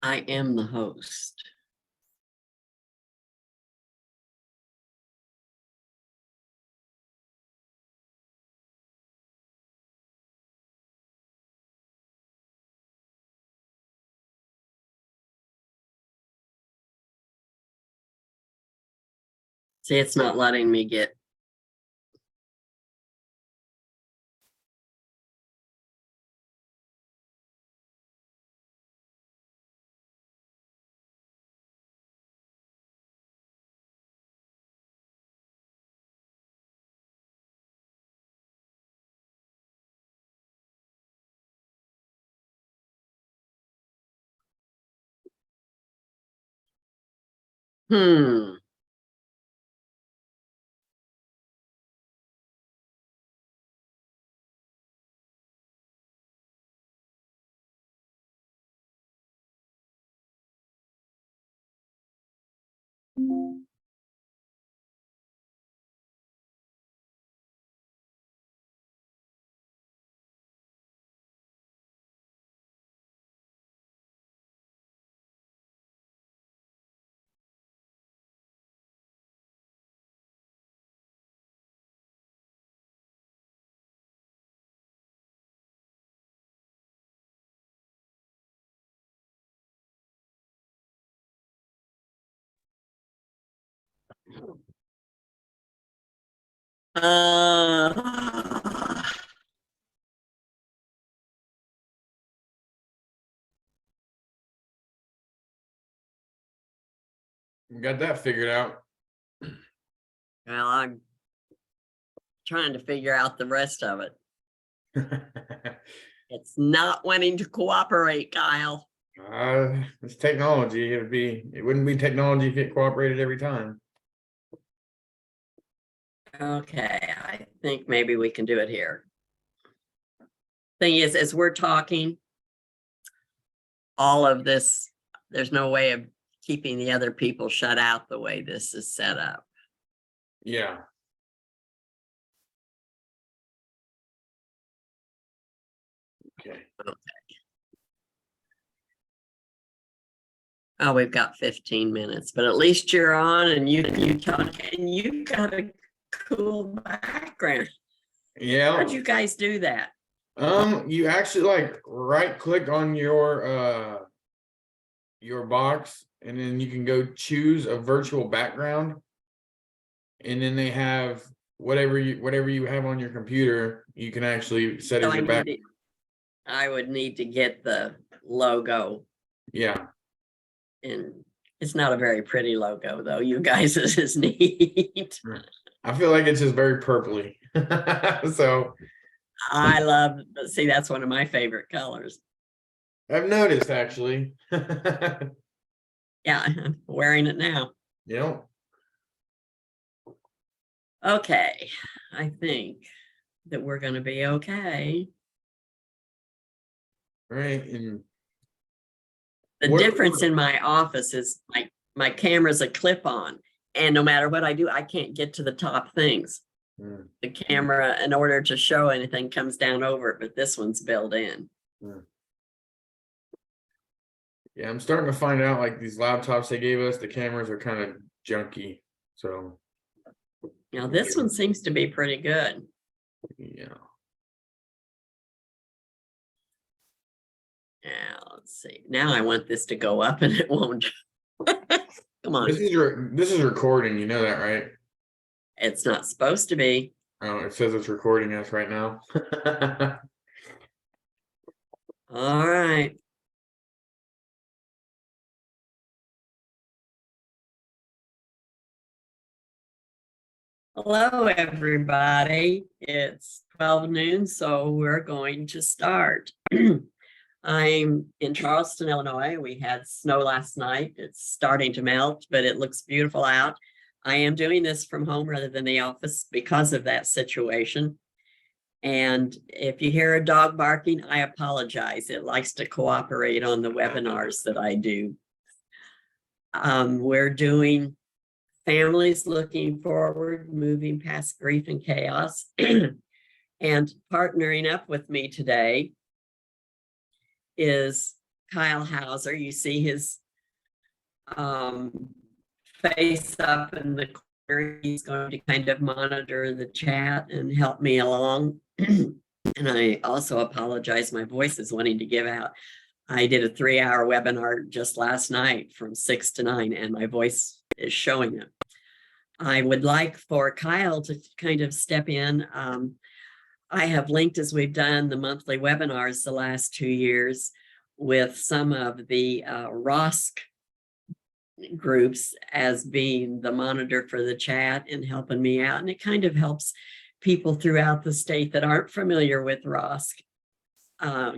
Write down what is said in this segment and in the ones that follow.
I am the host. See, it's not letting me get. Hmm. Uh, Got that figured out. well, I'm trying to figure out the rest of it. It's not wanting to cooperate, Kyle. It's technology. It wouldn't be technology if it cooperated every time. Okay, I think maybe we can do it here. Thing is, as we're talking, all of this, there's no way of keeping the other people shut out the way this is set up. Yeah. Okay. Oh, we've got 15 minutes, but at least you're on and you talk and you've got a cool background. Yeah. How'd you guys do that? You actually like right click on your box and then you can go choose a virtual background. And then they have whatever you have on your computer, you can actually set So as your back. I would need to get the logo. Yeah. And it's not a very pretty logo though. You guys is neat. I feel like it's just very purpley. So I love, see, that's one of my favorite colors. I've noticed actually. Yeah, I'm wearing it now. Yep. Okay, I think that we're going to be okay. Right. And the difference in my office is my camera's a clip on, and no matter what I do, I can't get to the top things. The camera, in order to show anything, comes down over it, but this one's built in. Yeah, I'm starting to find out like these laptops they gave us, the cameras are kind of junky. So now this one seems to be pretty good. Yeah. Now let's see. Now I want this to go up and it won't. Come on. This is recording, you know that, right? It's not supposed to be. Oh, it says it's recording us right now. All right. Hello, everybody. It's 12 noon, so we're going to start. I'm in Charleston, Illinois. We had snow last night. It's starting to melt, but it looks beautiful out. I am doing this from home rather than the office because of that situation. And if you hear a dog barking, I apologize. It likes to cooperate on the webinars that I do. We're doing Families Looking Forward, Moving Past Grief and Chaos. And partnering up with me today is Kyle Hauser. You see his face up in the corner. He's going to kind of monitor the chat and help me along. And I also apologize, my voice is wanting to give out. I did a 3-hour webinar just last night from 6 to 9, and my voice is showing it. I would like for Kyle to kind of step in. I have linked, as we've done the monthly webinars the last 2 years, with some of the ROSC groups as being the monitor for the chat and helping me out. And it kind of helps people throughout the state that aren't familiar with ROSC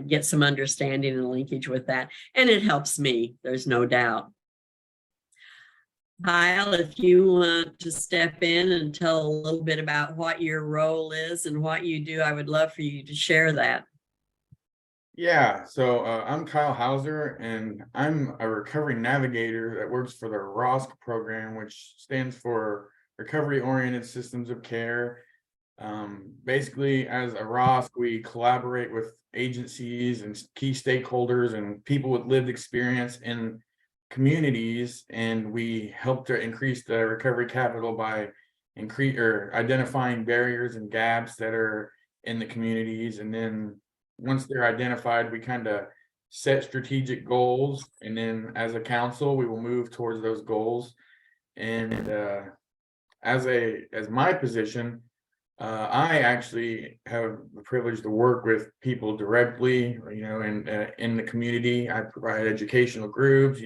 get some understanding and linkage with that. And it helps me, there's no doubt. Kyle, if you want to step in and tell a little bit about what your role is and what you do, I would love for you to share that. Yeah, so I'm Kyle Hauser, and I'm a recovery navigator that works for the ROSC program, which stands for Recovery Oriented Systems of Care. Basically, as a ROSC, we collaborate with agencies and key stakeholders and people with lived experience in communities, and we help to increase the recovery capital by identifying barriers and gaps that are in the communities. And then once they're identified, we kind of set strategic goals, and then as a council, we will move towards those goals. And as my position, I actually have the privilege to work with people directly, in the community. I provide educational groups,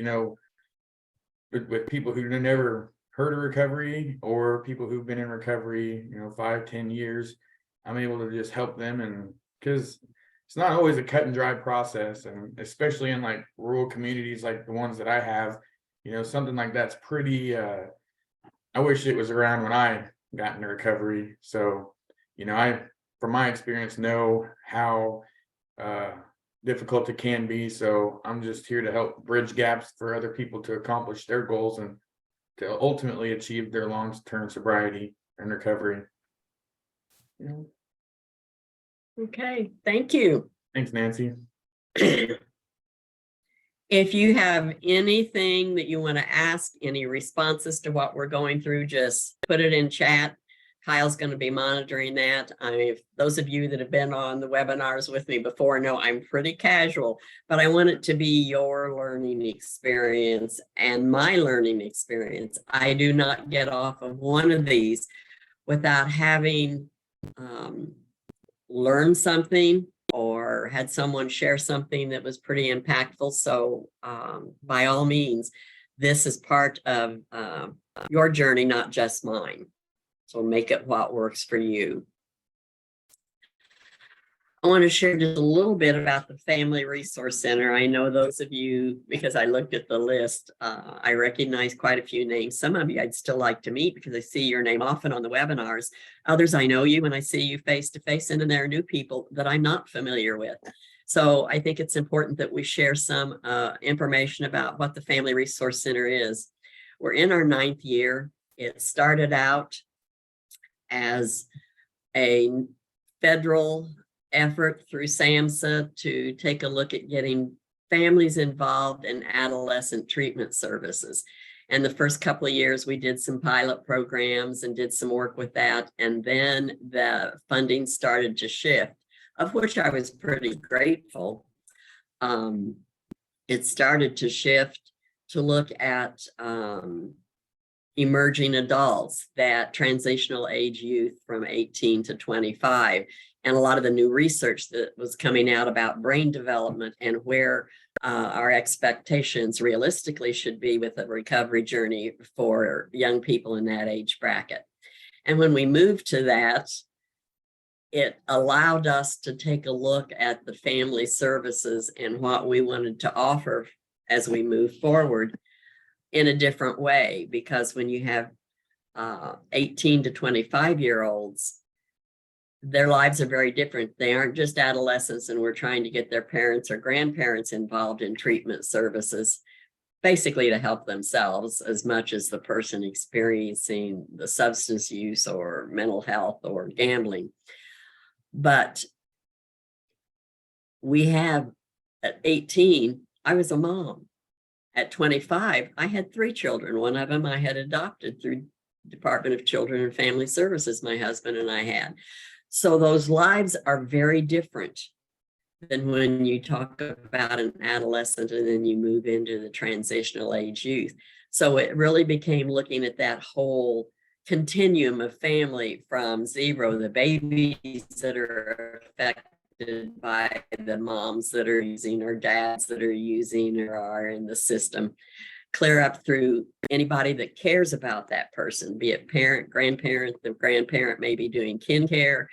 with people who never heard of recovery, or people who've been in recovery, 5-10 years. I'm able to just help them, and because it's not always a cut and dry process, and especially in like rural communities like the ones that I have, something like that's pretty, I wish it was around when I got into recovery. So, I, from my experience, know how difficult it can be. So I'm just here to help bridge gaps for other people to accomplish their goals and to ultimately achieve their long-term sobriety and recovery. Okay, thank you. Thanks, Nancy. If you have anything that you want to ask, any responses to what we're going through, just put it in chat. Kyle's going to be monitoring that. Those of you that have been on the webinars with me before know I'm pretty casual, but I want it to be your learning experience and my learning experience. I do not get off of one of these without having learned something or had someone share something that was pretty impactful. So by all means, this is part of your journey, not just mine. So make it what works for you. I want to share just a little bit about the Family Resource Center. I know those of you, because I looked at the list, I recognize quite a few names. Some of you I'd still like to meet because I see your name often on the webinars. Others I know you when I see you face to face, and then there are new people that I'm not familiar with. So I think it's important that we share some information about what the Family Resource Center is. We're in our 9th year. It started out as a federal effort through SAMHSA to take a look at getting families involved in adolescent treatment services. And the first couple of years we did some pilot programs and did some work with that. And then the funding started to shift, of which I was pretty grateful. It started to shift to look at emerging adults, that transitional age youth from 18 to 25, and a lot of the new research that was coming out about brain development and where our expectations realistically should be with a recovery journey for young people in that age bracket. And when we moved to that, it allowed us to take a look at the family services and what we wanted to offer as we move forward in a different way, because when you have 18 to 25-year-olds, their lives are very different. They aren't just adolescents and we're trying to get their parents or grandparents involved in treatment services, basically to help themselves as much as the person experiencing the substance use or mental health or gambling. But we have at 18 I was a mom. At 25, I had 3 children. One of them I had adopted through Department of Children and Family Services, my husband and I had. So those lives are very different than when you talk about an adolescent and then you move into the transitional age youth. So it really became looking at that whole continuum of family from 0, the babies that are affected by the moms that are using or dads that are using or are in the system, clear up through anybody that cares about that person, be it parent, grandparent, the grandparent may be doing kin care.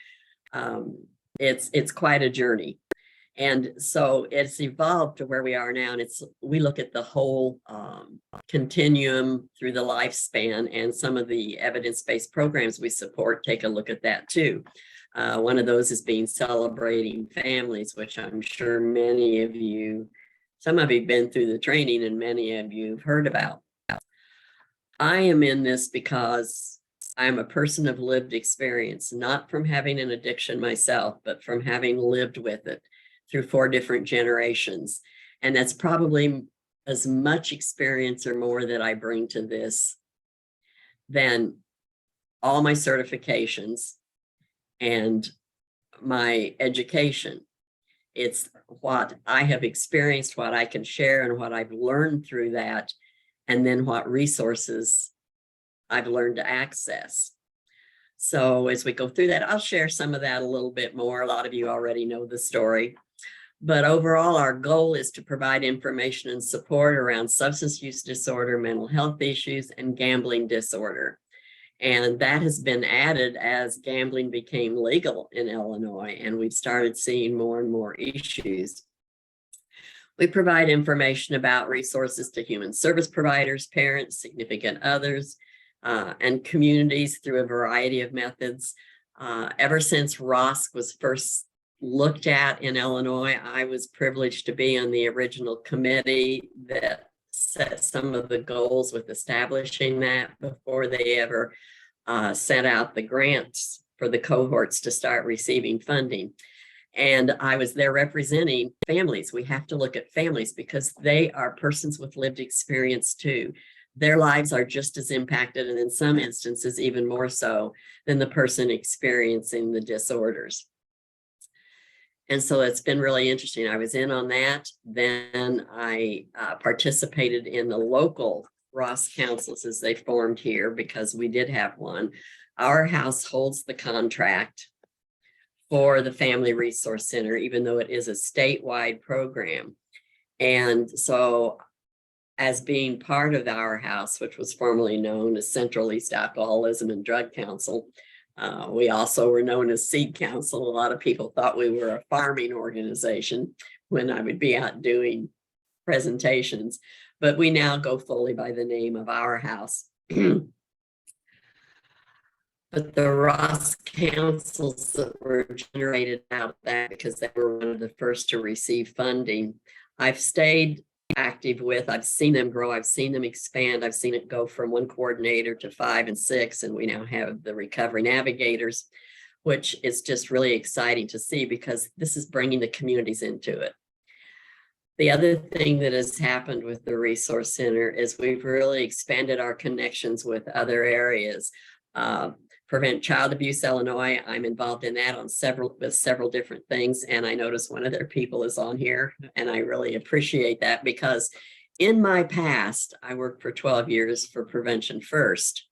It's quite a journey. And so it's evolved to where we are now. And we look at the whole continuum through the lifespan, and some of the evidence-based programs we support take a look at that too. One of those is being Celebrating Families, which I'm sure many of you, some of you have been through the training and many of you have heard about. I am in this because I'm a person of lived experience, not from having an addiction myself, but from having lived with it through 4 different generations. And that's probably as much experience or more that I bring to this than all my certifications and my education. It's what I have experienced, what I can share, and what I've learned through that, and then what resources I've learned to access. So as we go through that, I'll share some of that a little bit more. A lot of you already know the story. But overall, our goal is to provide information and support around substance use disorder, mental health issues, and gambling disorder. And that has been added as gambling became legal in Illinois, and we've started seeing more and more issues. We provide information about resources to human service providers, parents, significant others, and communities through a variety of methods. Ever since ROSC was first looked at in Illinois, I was privileged to be on the original committee that set some of the goals with establishing that before they ever sent out the grants for the cohorts to start receiving funding. And I was there representing families. We have to look at families because they are persons with lived experience too. Their lives are just as impacted, and in some instances, even more so than the person experiencing the disorders. And so it's been really interesting. I was in on that. Then I participated in the local ROSC councils as they formed here, because we did have one. Our house holds the contract for the Family Resource Center, even though it is a statewide program. And so as being part of our house, which was formerly known as Central East Alcoholism and Drug Council, we also were known as Seed Council. A lot of people thought we were a farming organization when I would be out doing presentations, but we now go fully by the name of our house. But the Ross councils that were generated out of that, because they were one of the first to receive funding, I've stayed active with. I've seen them grow. I've seen them expand. I've seen it go from 1 coordinator to 5 and 6, and we now have the recovery navigators, which is just really exciting to see because this is bringing the communities into it. The other thing that has happened with the Resource Center is we've really expanded our connections with other areas. Prevent Child Abuse Illinois, I'm involved in that on several different things, and I notice one of their people is on here, and I really appreciate that because in my past, I worked for 12 years for Prevention First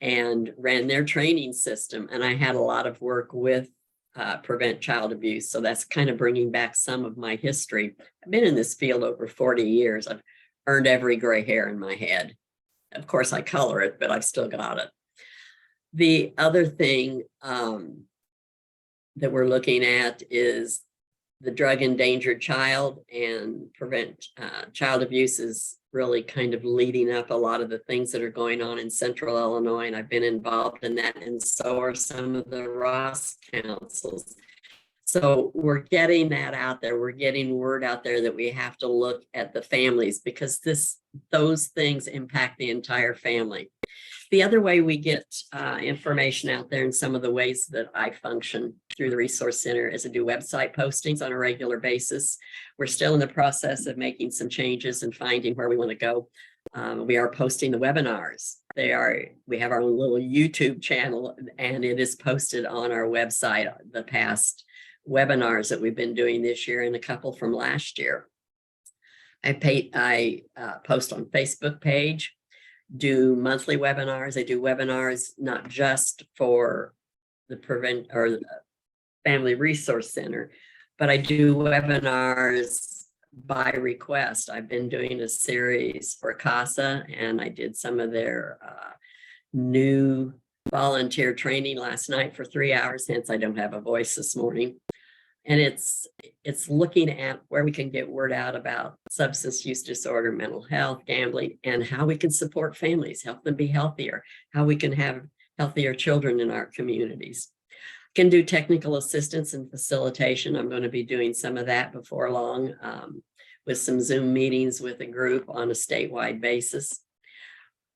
and ran their training system, and I had a lot of work with Prevent Child Abuse, so that's kind of bringing back some of my history. I've been in this field over 40 years. I've earned every gray hair in my head. Of course, I color it, but I've still got it. The other thing that we're looking at is the drug endangered child, and Prevent Child Abuse is really kind of leading up a lot of the things that are going on in Central Illinois, and I've been involved in that, and so are some of the Ross councils. So we're getting that out there. We're getting word out there that we have to look at the families, because those things impact the entire family. The other way we get information out there, and some of the ways that I function through the Resource Center, is to do website postings on a regular basis. We're still in the process of making some changes and finding where we want to go. We are posting the webinars. We have our own little YouTube channel, and it is posted on our website, the past webinars that we've been doing this year and a couple from last year. I post on Facebook page, do monthly webinars. I do webinars not just for the Family Resource Center, but I do webinars by request. I've been doing a series for CASA, and I did some of their new volunteer training last night for 3 hours, hence I don't have a voice this morning. And it's looking at where we can get word out about substance use disorder, mental health, gambling, and how we can support families, help them be healthier, how we can have healthier children in our communities. Can do technical assistance and facilitation. I'm going to be doing some of that before long, with some Zoom meetings with a group on a statewide basis.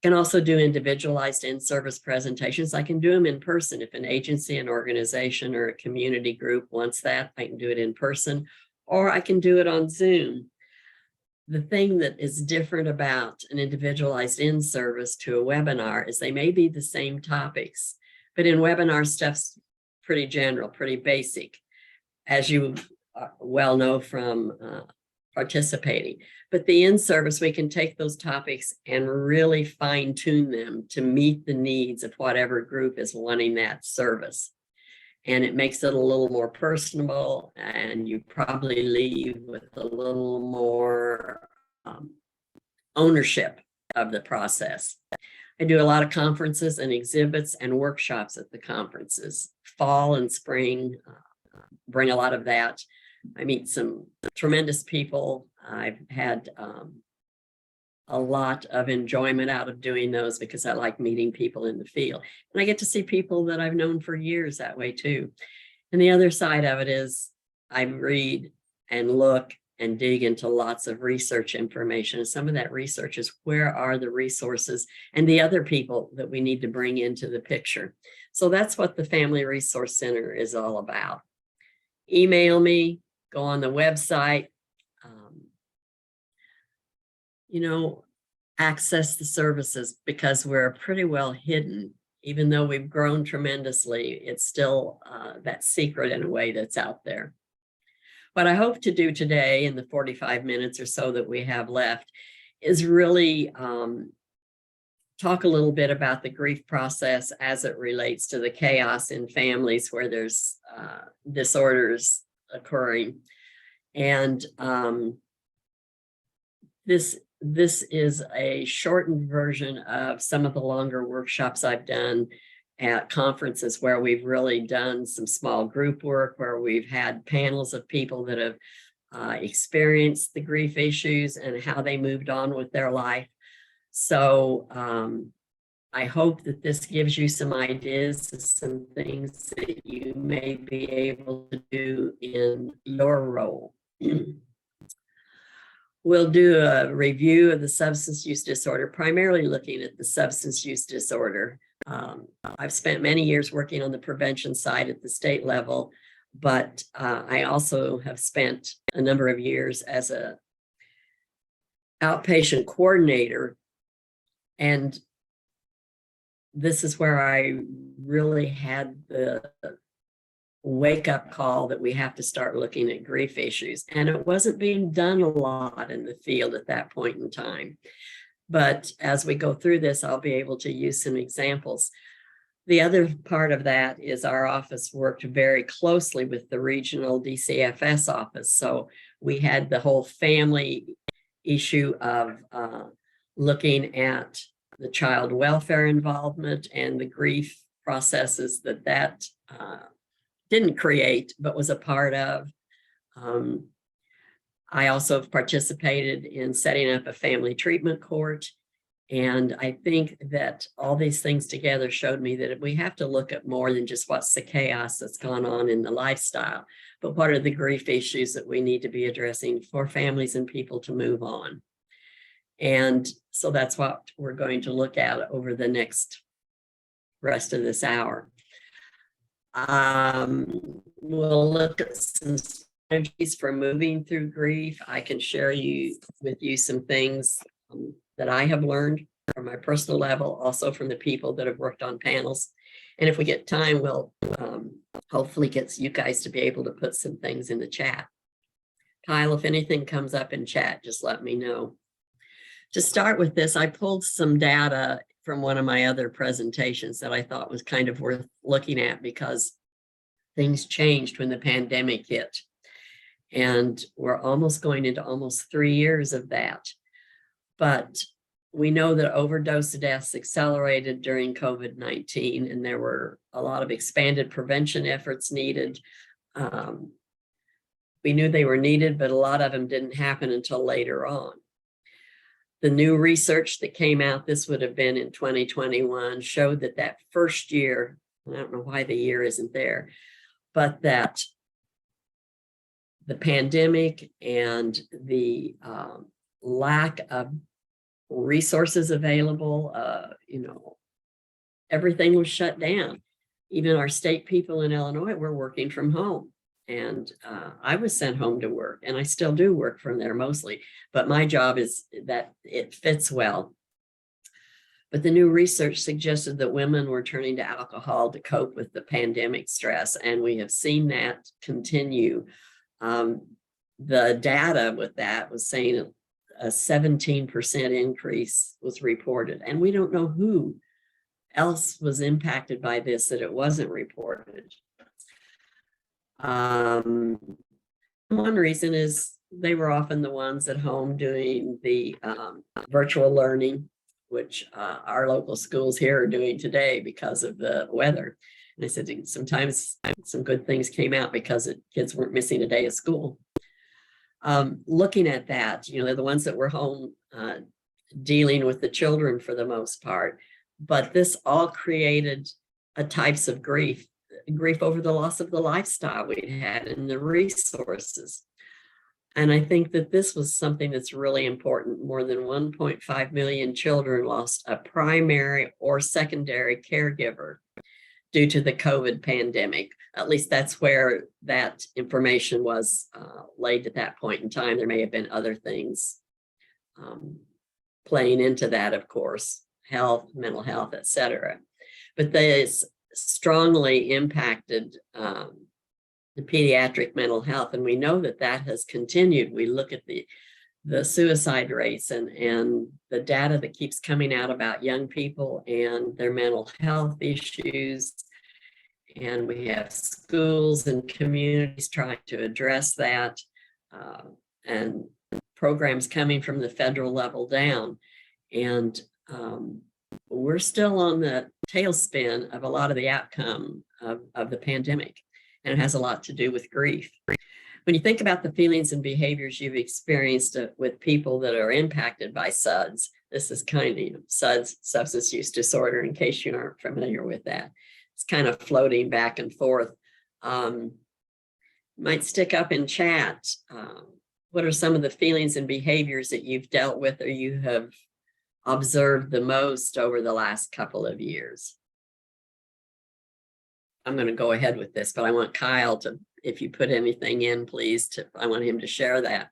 Can also do individualized in-service presentations. I can do them in person. If an agency, an organization, or a community group wants that, I can do it in person, or I can do it on Zoom. The thing that is different about an individualized in-service to a webinar is they may be the same topics, but in webinar stuff's pretty general, pretty basic, as you well know from participating. But the in-service, we can take those topics and really fine tune them to meet the needs of whatever group is wanting that service. And it makes it a little more personable, and you probably leave with a little more ownership of the process. I do a lot of conferences and exhibits and workshops at the conferences. Fall and spring, bring a lot of that. I meet some tremendous people. I've had a lot of enjoyment out of doing those because I like meeting people in the field. And I get to see people that I've known for years that way too. And the other side of it is I read and look and dig into lots of research information. And some of that research is, where are the resources and the other people that we need to bring into the picture? So that's what the Family Resource Center is all about. Email me, go on the website, access the services, because we're pretty well hidden. Even though we've grown tremendously, it's still that secret in a way that's out there. What I hope to do today in the 45 minutes or so that we have left is really talk a little bit about the grief process as it relates to the chaos in families where there's disorders occurring. And this is a shortened version of some of the longer workshops I've done at conferences, where we've really done some small group work, where we've had panels of people that have experienced the grief issues and how they moved on with their life. So I hope that this gives you some ideas, some things that you may be able to do in your role. We'll do a review of the substance use disorder, primarily looking at the substance use disorder. I've spent many years working on the prevention side at the state level, but I also have spent a number of years as an outpatient coordinator. And this is where I really had the wake-up call that we have to start looking at grief issues. And it wasn't being done a lot in the field at that point in time. But as we go through this, I'll be able to use some examples. The other part of that is our office worked very closely with the regional DCFS office. So we had the whole family issue of looking at the child welfare involvement and the grief processes that didn't create, but was a part of. I also have participated in setting up a family treatment court. And I think that all these things together showed me that we have to look at more than just what's the chaos that's gone on in the lifestyle, but what are the grief issues that we need to be addressing for families and people to move on? And so that's what we're going to look at over the next rest of this hour. We'll look at some strategies for moving through grief. I can share with you some things that I have learned from my personal level, also from the people that have worked on panels. And if we get time, we'll hopefully get you guys to be able to put some things in the chat. Kyle, if anything comes up in chat, just let me know. To start with this, I pulled some data from one of my other presentations that I thought was kind of worth looking at, because things changed when the pandemic hit. And we're almost going into almost 3 years of that. But we know that overdose deaths accelerated during COVID-19, and there were a lot of expanded prevention efforts needed. We knew they were needed, but a lot of them didn't happen until later on. The new research that came out, this would have been in 2021, showed that first year, I don't know why the year isn't there, but that the pandemic and the lack of resources available, everything was shut down. Even our state people in Illinois were working from home. And I was sent home to work, and I still do work from there mostly, but my job is that it fits well. But the new research suggested that women were turning to alcohol to cope with the pandemic stress, and we have seen that continue. The data with that was saying a 17% increase was reported, and we don't know who else was impacted by this that it wasn't reported. One reason is they were often the ones at home doing the virtual learning, which our local schools here are doing today because of the weather. And I said sometimes some good things came out because kids weren't missing a day of school. Looking at that, they're the ones that were home dealing with the children for the most part. But this all created types of grief over the loss of the lifestyle we had and the resources. And I think that this was something that's really important. More than 1.5 million children lost a primary or secondary caregiver due to the COVID pandemic. At least that's where that information was laid at that point in time. There may have been other things playing into that, of course, health, mental health, etc. But this strongly impacted the pediatric mental health, and we know that has continued. We look at the suicide rates and the data that keeps coming out about young people and their mental health issues, and we have schools and communities trying to address that, and programs coming from the federal level down, and we're still on the tailspin of a lot of the outcome of the pandemic, and it has a lot to do with grief. When you think about the feelings and behaviors you've experienced with people that are impacted by SUDS, this is kind of SUDS, substance use disorder, in case you aren't familiar with that. It's kind of floating back and forth. Might stick up in chat. What are some of the feelings and behaviors that you've dealt with or you have observed the most over the last couple of years? I'm going to go ahead with this, but I want Kyle to, if you put anything in, please, I want him to share that.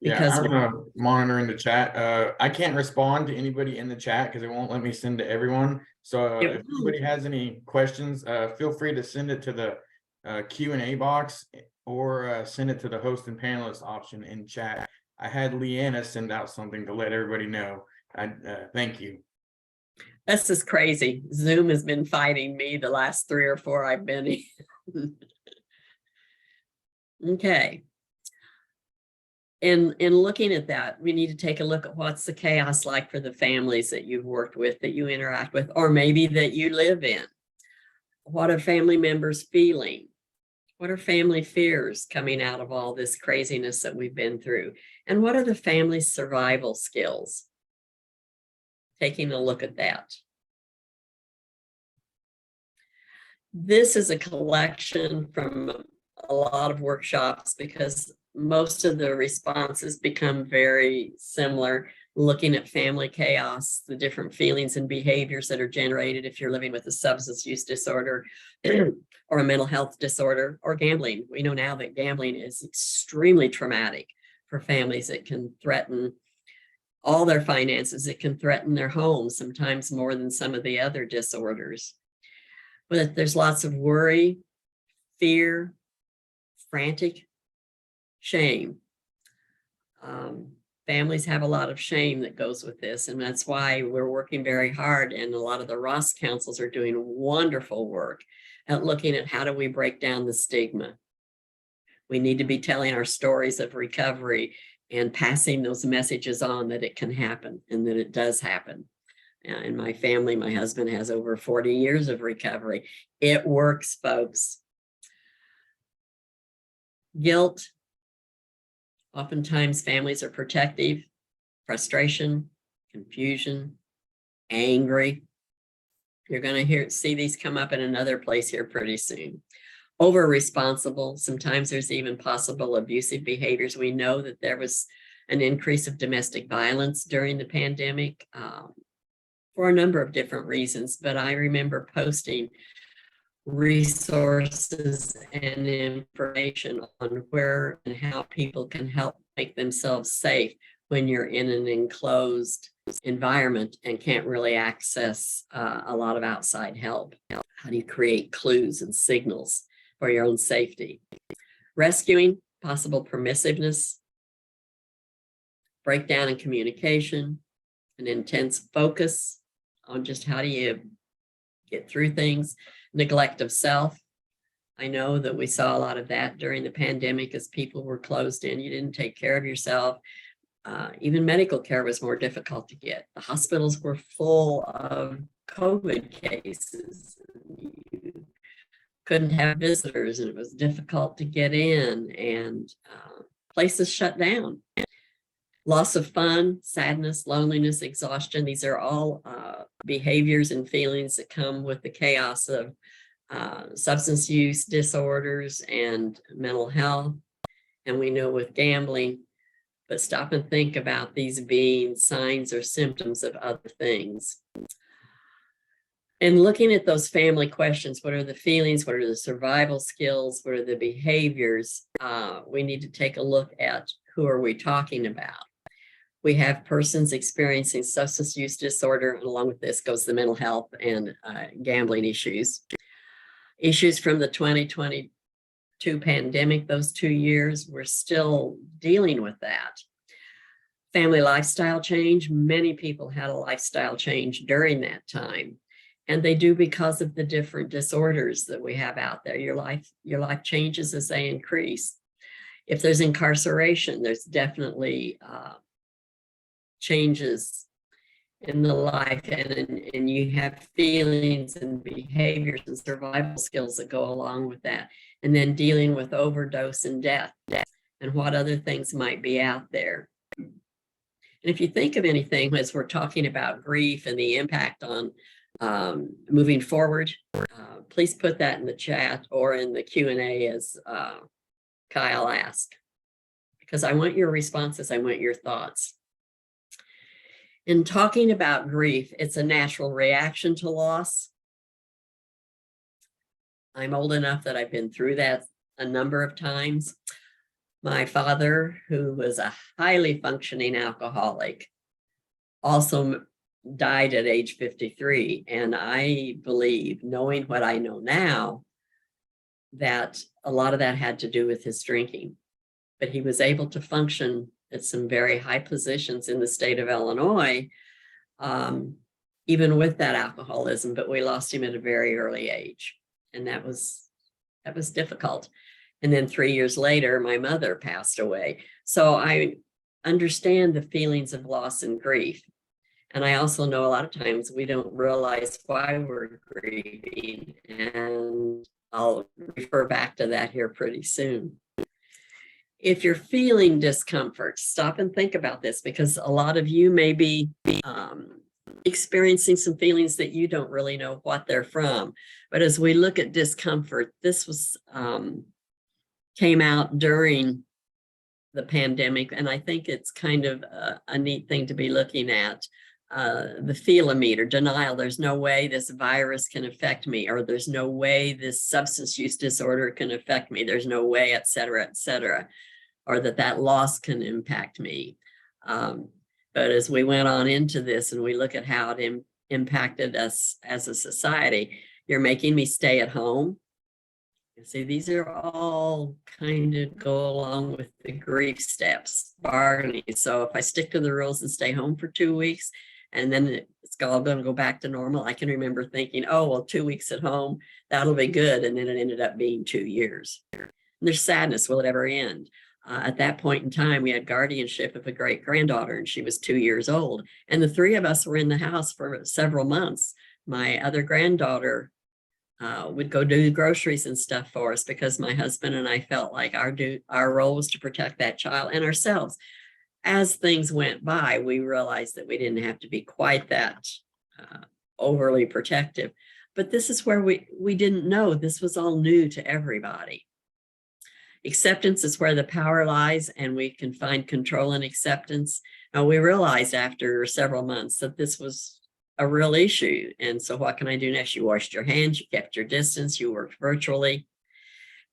Because I'm monitoring the chat. I can't respond to anybody in the chat because it won't let me send to everyone. So if anybody has any questions, feel free to send it to the Q&A box or send it to the host and panelist option in chat. I had Leanna send out something to let everybody know. Thank you. This is crazy. Zoom has been fighting me the last 3 or 4 I've been in. Okay. In looking at that, we need to take a look at what's the chaos like for the families that you've worked with, that you interact with, or maybe that you live in. What are family members feeling? What are family fears coming out of all this craziness that we've been through? And what are the family survival skills? Taking a look at that. This is a collection from a lot of workshops because most of the responses become very similar, looking at family chaos, the different feelings and behaviors that are generated if you're living with a substance use disorder or a mental health disorder or gambling. We know now that gambling is extremely traumatic for families. It can threaten all their finances. It can threaten their homes, sometimes more than some of the other disorders. But there's lots of worry, fear, frantic, shame. Families have a lot of shame that goes with this, and that's why we're working very hard, and a lot of the Ross councils are doing wonderful work at looking at how do we break down the stigma. We need to be telling our stories of recovery and passing those messages on that it can happen and that it does happen. In my family, my husband has over 40 years of recovery. It works, folks. Guilt. Oftentimes families are protective, frustration, confusion, angry. You're going to see these come up in another place here pretty soon. Over responsible. Sometimes there's even possible abusive behaviors. We know that there was an increase of domestic violence during the pandemic for a number of different reasons, but I remember posting resources and information on where and how people can help make themselves safe when you're in an enclosed environment and can't really access a lot of outside help. How do you create clues and signals for your own safety? Rescuing, possible permissiveness, breakdown in communication, an intense focus on just how do you get through things, neglect of self. I know that we saw a lot of that during the pandemic as people were closed in. You didn't take care of yourself. Even medical care was more difficult to get. The hospitals were full of COVID cases. You couldn't have visitors, and it was difficult to get in, and places shut down. Loss of fun, sadness, loneliness, exhaustion. These are all behaviors and feelings that come with the chaos of substance use disorders and mental health. And we know with gambling, but stop and think about these being signs or symptoms of other things. And looking at those family questions, what are the feelings? What are the survival skills? What are the behaviors? We need to take a look at who are we talking about. We have persons experiencing substance use disorder, and along with this goes the mental health and gambling issues. Issues from the 2022 pandemic, those 2 years, we're still dealing with that. Family lifestyle change. Many people had a lifestyle change during that time, and they do because of the different disorders that we have out there. Your life changes as they increase. If there's incarceration, there's definitely changes in the life, and you have feelings and behaviors and survival skills that go along with that. And then dealing with overdose and death and what other things might be out there. And if you think of anything as we're talking about grief and the impact on moving forward, please put that in the chat or in the Q&A as Kyle asked, because I want your responses. I want your thoughts. In talking about grief, it's a natural reaction to loss. I'm old enough that I've been through that a number of times. My father, who was a highly functioning alcoholic, also died at age 53. And I believe, knowing what I know now, that a lot of that had to do with his drinking. But he was able to function at some very high positions in the state of Illinois, even with that alcoholism, but we lost him at a very early age. And that was difficult. And then 3 years later, my mother passed away. So I understand the feelings of loss and grief. And I also know a lot of times we don't realize why we're grieving. And I'll refer back to that here pretty soon. If you're feeling discomfort, stop and think about this, because a lot of you may be experiencing some feelings that you don't really know what they're from. But as we look at discomfort, this was came out during the pandemic, and I think it's kind of a neat thing to be looking at. The feelometer, denial, there's no way this virus can affect me, or there's no way this substance use disorder can affect me, there's no way, et cetera, or that loss can impact me. But as we went on into this and we look at how it impacted us as a society, you're making me stay at home. See, these are all kind of go along with the grief steps, bargaining. So if I stick to the rules and stay home for 2 weeks, and then it's all going to go back to normal, I can remember thinking, oh, well, 2 weeks at home, that'll be good. And then it ended up being 2 years. And there's sadness, will it ever end? At that point in time, we had guardianship of a great granddaughter, and she was 2 years old. And the three of us were in the house for several months. My other granddaughter would go do groceries and stuff for us, because my husband and I felt like our role was to protect that child and ourselves. As things went by, we realized that we didn't have to be quite that overly protective. But this is where we didn't know. This was all new to everybody. Acceptance is where the power lies, and we can find control in acceptance. Now, we realized after several months that this was a real issue. And so what can I do next? You washed your hands, you kept your distance, you worked virtually.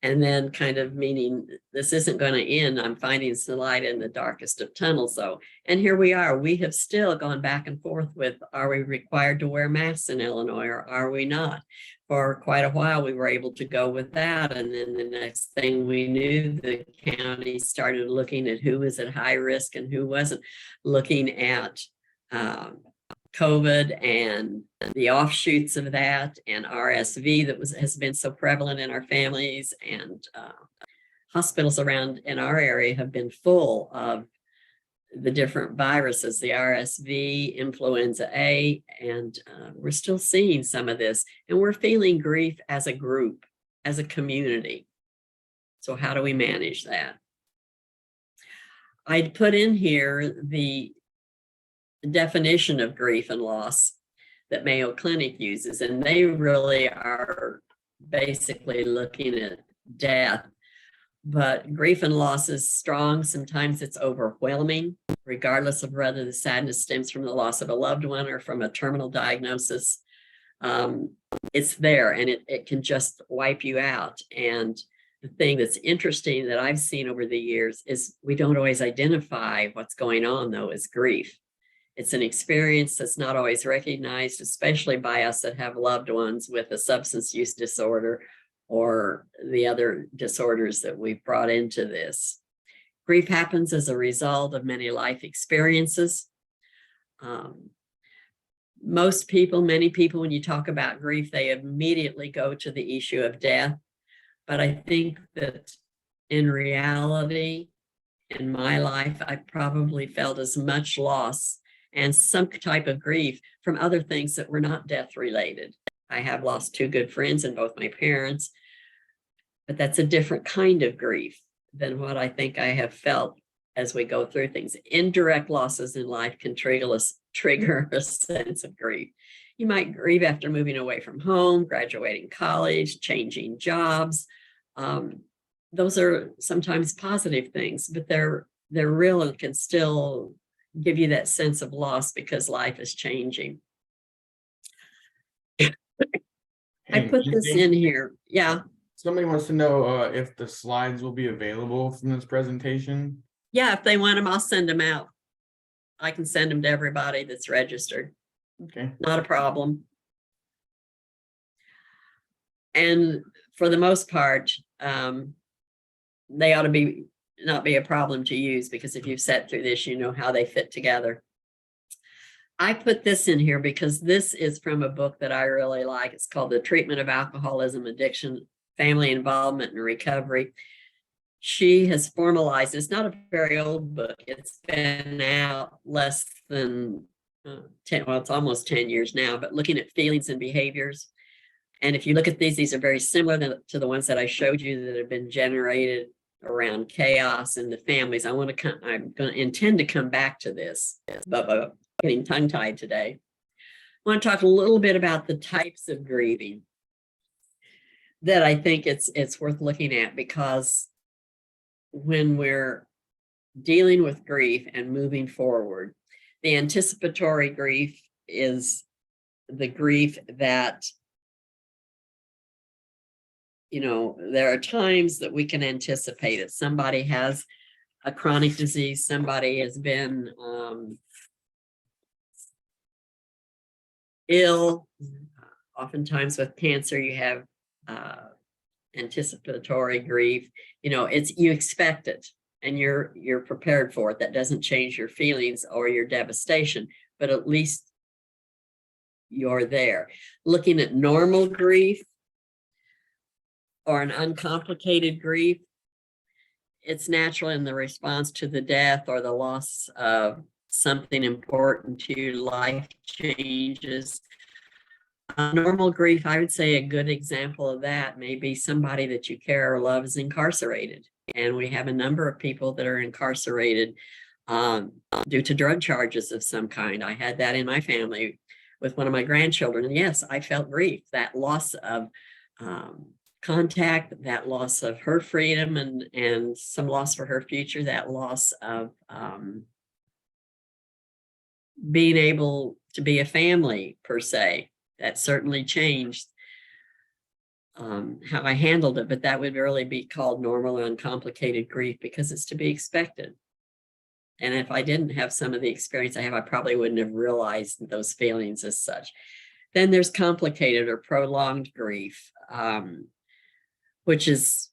And then kind of meaning this isn't going to end. I'm finding some light in the darkest of tunnels, though. And here we are. We have still gone back and forth with, are we required to wear masks in Illinois, or are we not? For quite a while, we were able to go with that. And then the next thing we knew, the county started looking at who was at high risk and who wasn't, looking at COVID and the offshoots of that, and RSV that has been so prevalent in our families, and hospitals around in our area have been full of the different viruses, the RSV, influenza A, and we're still seeing some of this, and we're feeling grief as a group, as a community. So how do we manage that? I'd put in here the definition of grief and loss that Mayo Clinic uses, and they really are basically looking at death. But grief and loss is strong. Sometimes it's overwhelming, regardless of whether the sadness stems from the loss of a loved one or from a terminal diagnosis. It's there, and it can just wipe you out. And the thing that's interesting that I've seen over the years is we don't always identify what's going on, though, as grief. It's an experience that's not always recognized, especially by us that have loved ones with a substance use disorder or the other disorders that we've brought into this. Grief happens as a result of many life experiences. Many people, when you talk about grief, they immediately go to the issue of death. But I think that in reality, in my life, I probably felt as much loss and some type of grief from other things that were not death related. I have lost 2 good friends and both my parents, but that's a different kind of grief than what I think I have felt as we go through things. Indirect losses in life can trigger a sense of grief. You might grieve after moving away from home, graduating college, changing jobs. Those are sometimes positive things, but they're real and can still give you that sense of loss because life is changing. I put this in here. Yeah. Somebody wants to know if the slides will be available from this presentation. Yeah, if they want them, I'll send them out. I can send them to everybody that's registered. Okay. Not a problem. And for the most part, they ought to not be a problem to use, because if you've sat through this, you know how they fit together. I put this in here because this is from a book that I really like. It's called The Treatment of Alcoholism, Addiction, Family Involvement, and Recovery. She has formalized, it's not a very old book. It's been out less than 10, well, it's almost 10 years now, but looking at feelings and behaviors. And if you look at these are very similar to the ones that I showed you that have been generated around chaos in the families. I'm going to intend to come back to this, but getting tongue-tied today. I want to talk a little bit about the types of grieving that I think it's worth looking at, because when we're dealing with grief and moving forward, the anticipatory grief is the grief that, there are times that we can anticipate it. Somebody has a chronic disease, somebody has been ill. Oftentimes with cancer, you have anticipatory grief. You expect it and you're prepared for it. That doesn't change your feelings or your devastation, but at least you're there. Looking at normal grief or an uncomplicated grief, it's natural in the response to the death or the loss of something important to you, life changes. Normal grief, I would say a good example of that may be somebody that you care or love is incarcerated. And we have a number of people that are incarcerated due to drug charges of some kind. I had that in my family with one of my grandchildren. And yes, I felt grief, that loss of contact, that loss of her freedom and some loss for her future, that loss of being able to be a family per se. That certainly changed how I handled it, but that would really be called normal and uncomplicated grief because it's to be expected. And if I didn't have some of the experience I have, I probably wouldn't have realized those feelings as such. Then there's complicated or prolonged grief, which is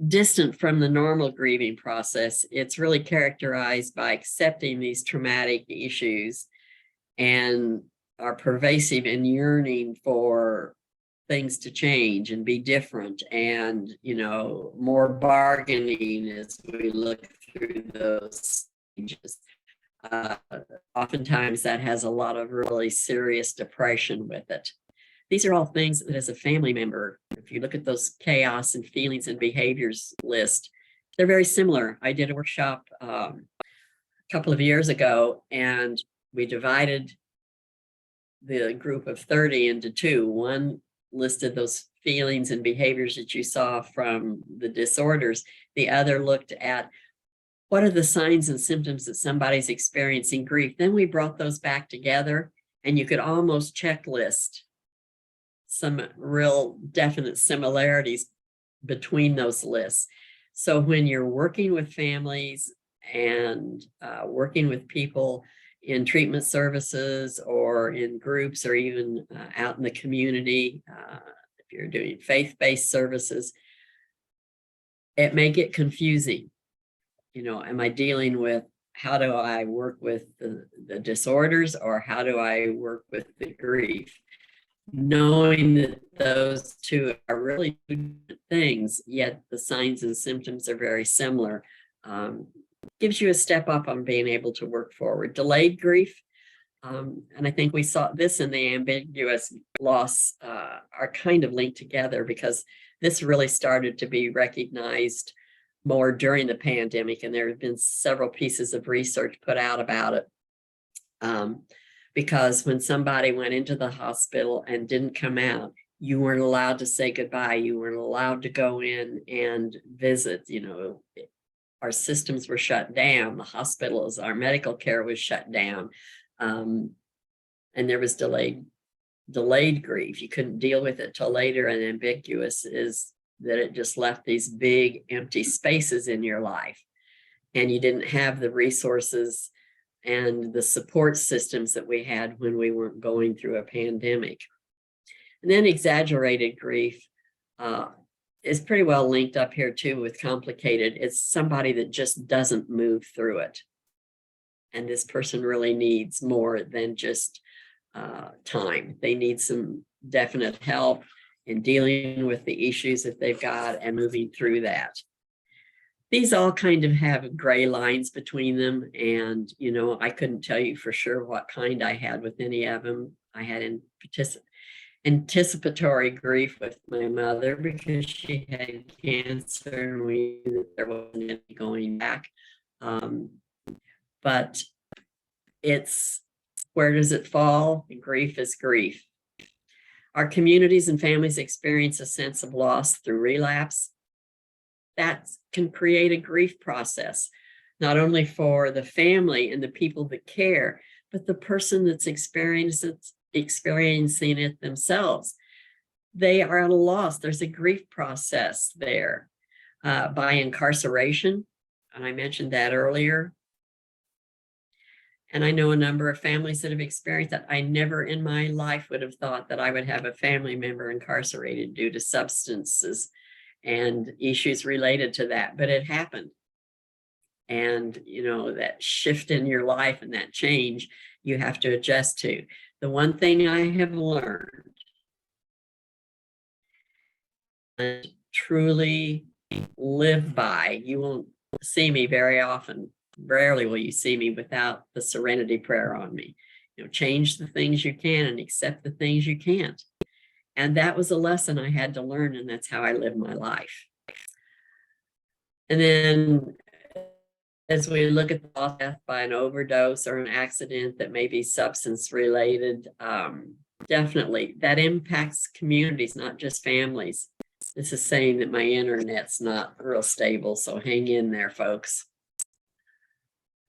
distant from the normal grieving process. It's really characterized by accepting these traumatic issues and are pervasive in yearning for things to change and be different, and more bargaining as we look through those stages. Oftentimes that has a lot of really serious depression with it. These are all things that as a family member, if you look at those chaos and feelings and behaviors list, they're very similar. I did a workshop a couple of years ago, and we divided the group of 30 into two. One listed those feelings and behaviors that you saw from the disorders. The other looked at what are the signs and symptoms that somebody's experiencing grief. Then we brought those back together, and you could almost checklist some real definite similarities between those lists. So when you're working with families and working with people in treatment services or in groups or even out in the community, if you're doing faith-based services, it may get confusing. Am I dealing with how do I work with the disorders, or how do I work with the grief? Knowing that those two are really two things, yet the signs and symptoms are very similar, gives you a step up on being able to work forward. Delayed grief, and I think we saw this in the ambiguous loss, are kind of linked together because this really started to be recognized more during the pandemic, and there have been several pieces of research put out about it. Because when somebody went into the hospital and didn't come out, you weren't allowed to say goodbye. You weren't allowed to go in and visit. Our systems were shut down. The hospitals, our medical care was shut down. And there was delayed grief. You couldn't deal with it till later. And ambiguous is that it just left these big empty spaces in your life. And you didn't have the resources and the support systems that we had when we weren't going through a pandemic. And then exaggerated grief is pretty well linked up here too with complicated. It's somebody that just doesn't move through it. And this person really needs more than just time. They need some definite help in dealing with the issues that they've got and moving through that. These all kind of have gray lines between them. And, I couldn't tell you for sure what kind I had with any of them. I had anticipatory grief with my mother because she had cancer and we knew that there wasn't any going back. But it's, where does it fall? Grief is grief. Our communities and families experience a sense of loss through relapse. that can create a grief process, not only for the family and the people that care, but the person that's experiencing it themselves. They are at a loss. There's a grief process there by incarceration. And I mentioned that earlier. And I know a number of families that have experienced that. I never in my life would have thought that I would have a family member incarcerated due to substances and issues related to that, but it happened. And, you know, that shift in your life and that change you have to adjust to. The one thing I have learned and truly live by, you won't see me very often. Rarely will you see me without the serenity prayer on me. You know, change the things you can and accept the things you can't. And that was a lesson I had to learn, and that's how I live my life. And then as we look at the death by an overdose or an accident that may be substance related, definitely that impacts communities, not just families. This is saying that my internet's not real stable, so hang in there, folks.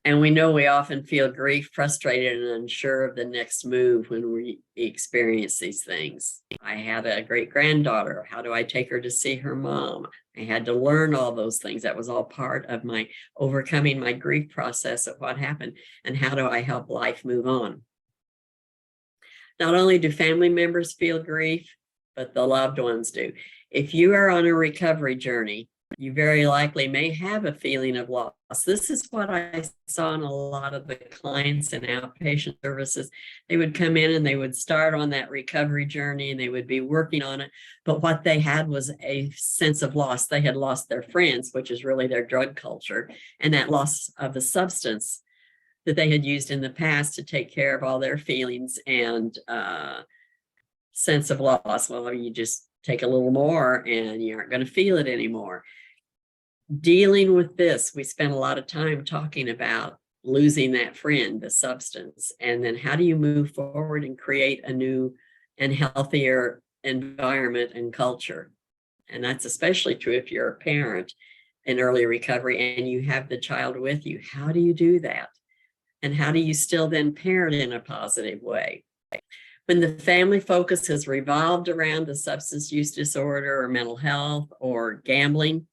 And we know we often feel grief, frustrated, and unsure of the next move when we experience these things. I had a great granddaughter. How do I take her to see her mom? I had to learn all those things. That was all part of my overcoming my grief process of what happened. And how do I help life move on? Not only do family members feel grief, but the loved ones do. If you are on a recovery journey, you very likely may have a feeling of loss. This is what I saw in a lot of the clients in outpatient services. They would come in and they would start on that recovery journey and they would be working on it. But what they had was a sense of loss. They had lost their friends, which is really their drug culture, and that loss of the substance that they had used in the past to take care of all their feelings and sense of loss. Well, you just take a little more and you aren't going to feel it anymore. Dealing with this, we spent a lot of time talking about losing that friend, the substance, and then how do you move forward and create a new and healthier environment and culture. And that's especially true if you're a parent in early recovery and you have the child with you. How do you do that? And how do you still then parent in a positive way? When the family focus has revolved around the substance use disorder or mental health or gambling,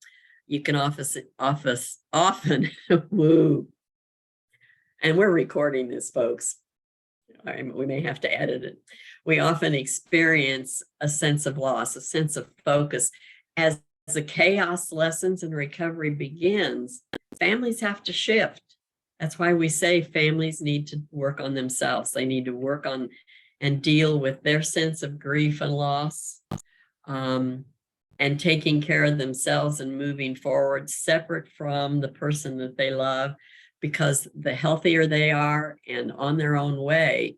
you can often woo. And we're recording this, folks. We may have to edit it. We often experience a sense of loss, a sense of focus. As the chaos lessens and recovery begins, families have to shift. That's why we say families need to work on themselves. They need to work on and deal with their sense of grief and loss. And taking care of themselves and moving forward separate from the person that they love, because the healthier they are and on their own way,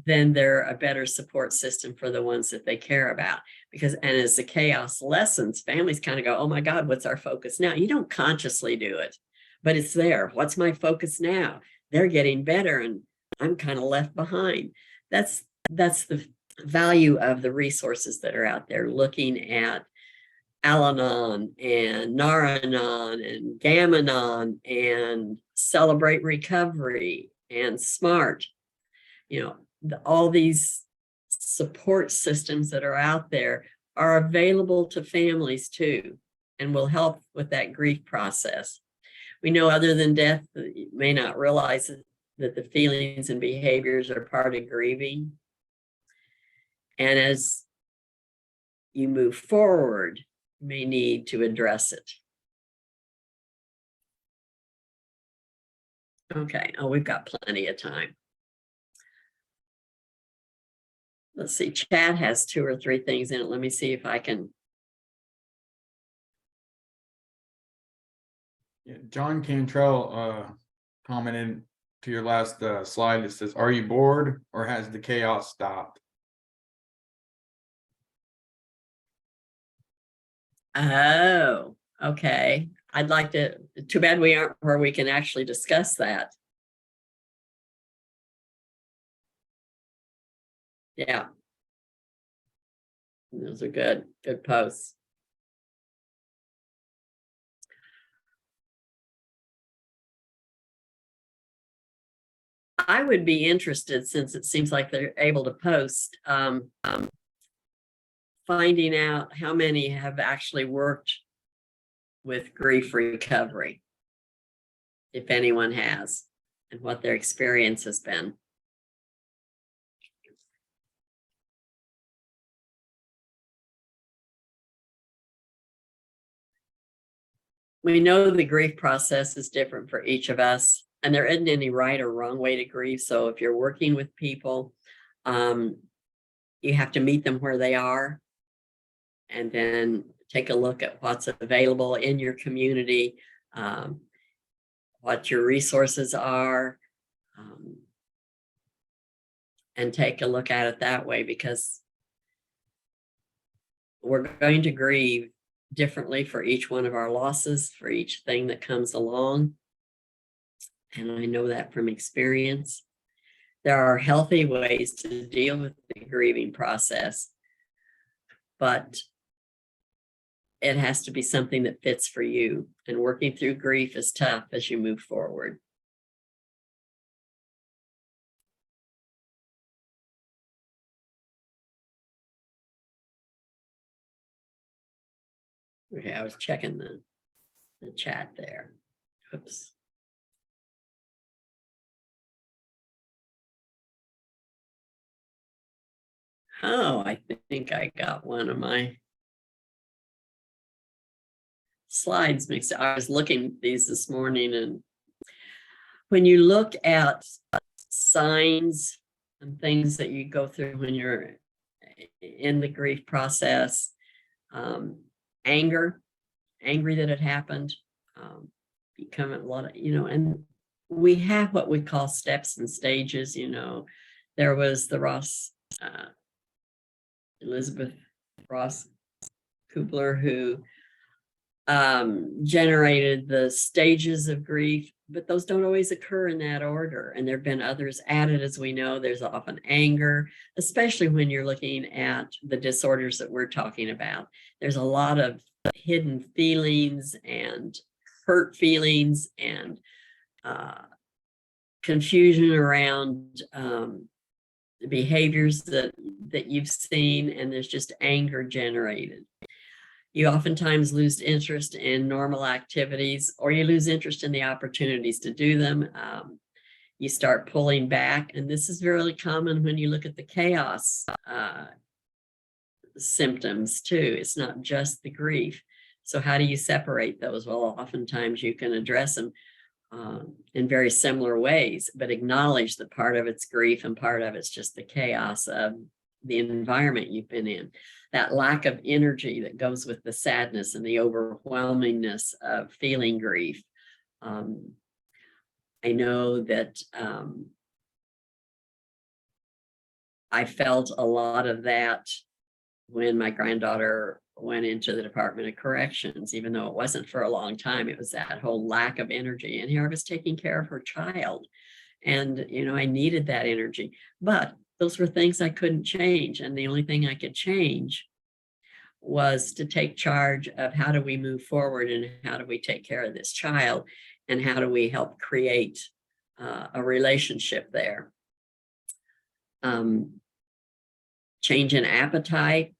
then they're a better support system for the ones that they care about. Because, and as the chaos lessens, families kind of go, oh my God, what's our focus now? You don't consciously do it, but it's there. What's my focus now? They're getting better and I'm kind of left behind. That's the value of the resources that are out there, looking at Al-Anon and Nar-Anon and Gam-Anon and Celebrate Recovery and SMART. You know, all these support systems that are out there are available to families too, and will help with that grief process. We know other than death, you may not realize that the feelings and behaviors are part of grieving. And as you move forward, may need to address it. Okay, oh, we've got plenty of time. Let's see, chat has 2 or 3 things in it. Let me see if I can. Yeah, John Cantrell commented to your last slide that says, are you bored or has the chaos stopped? Oh, okay. I'd like to, too bad we aren't where we can actually discuss that. Yeah. Those are good posts. I would be interested, since it seems like they're able to post, finding out how many have actually worked with grief recovery, if anyone has, and what their experience has been. We know the grief process is different for each of us, and there isn't any right or wrong way to grieve. So if you're working with people, you have to meet them where they are, and then take a look at what's available in your community, what your resources are, and take a look at it that way, because we're going to grieve differently for each one of our losses, for each thing that comes along. And I know that from experience. There are healthy ways to deal with the grieving process, but it has to be something that fits for you. And working through grief is tough as you move forward. Okay, I was checking the chat there. Oops. Oh, I think I got one of my slides mixed up. I was looking at these this morning, and when you look at signs and things that you go through when you're in the grief process, angry that it happened, become a lot of, and we have what we call steps and stages. There was the Elizabeth Ross Kubler, who generated the stages of grief, but those don't always occur in that order. And there have been others added, as we know. There's often anger, especially when you're looking at the disorders that we're talking about. There's a lot of hidden feelings and hurt feelings and confusion around the behaviors that you've seen, and there's just anger generated. You oftentimes lose interest in normal activities, or you lose interest in the opportunities to do them. You start pulling back, and this is very common when you look at the chaos symptoms too. It's not just the grief. So how do you separate those? Well, oftentimes you can address them in very similar ways, but acknowledge that part of it's grief and part of it's just the chaos of the environment you've been in. That lack of energy that goes with the sadness and the overwhelmingness of feeling grief. I know that I felt a lot of that when my granddaughter went into the Department of Corrections. Even though it wasn't for a long time, it was that whole lack of energy. And here I was taking care of her child, and I needed that energy. But those were things I couldn't change. And the only thing I could change was to take charge of how do we move forward, and how do we take care of this child, and how do we help create a relationship there. Change in appetite.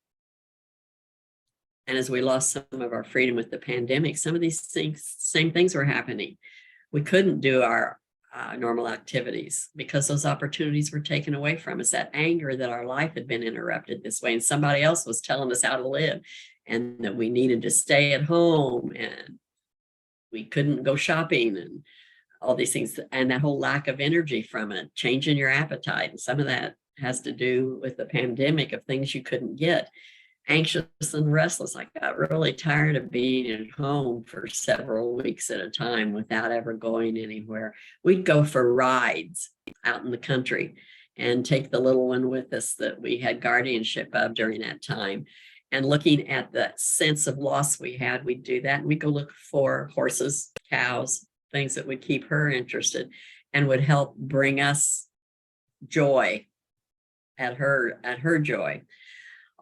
And as we lost some of our freedom with the pandemic, some of these same things were happening. We couldn't do our normal activities because those opportunities were taken away from us. That anger that our life had been interrupted this way, and somebody else was telling us how to live, and that we needed to stay at home, and we couldn't go shopping, and all these things, and that whole lack of energy from it, change in your appetite. And some of that has to do with the pandemic, of things you couldn't get. Anxious and restless. I got really tired of being at home for several weeks at a time without ever going anywhere. We'd go for rides out in the country and take the little one with us that we had guardianship of during that time. And looking at the sense of loss we had, we'd do that. And we'd go look for horses, cows, things that would keep her interested and would help bring us joy at her joy.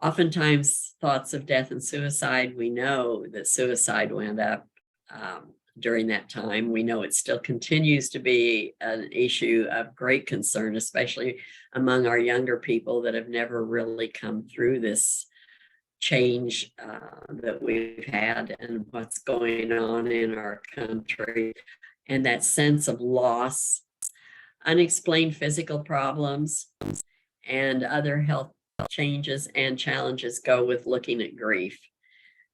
Oftentimes, thoughts of death and suicide, we know that suicide wound up during that time. We know it still continues to be an issue of great concern, especially among our younger people that have never really come through this change that we've had and what's going on in our country, and that sense of loss, unexplained physical problems, and other health changes and challenges go with looking at grief.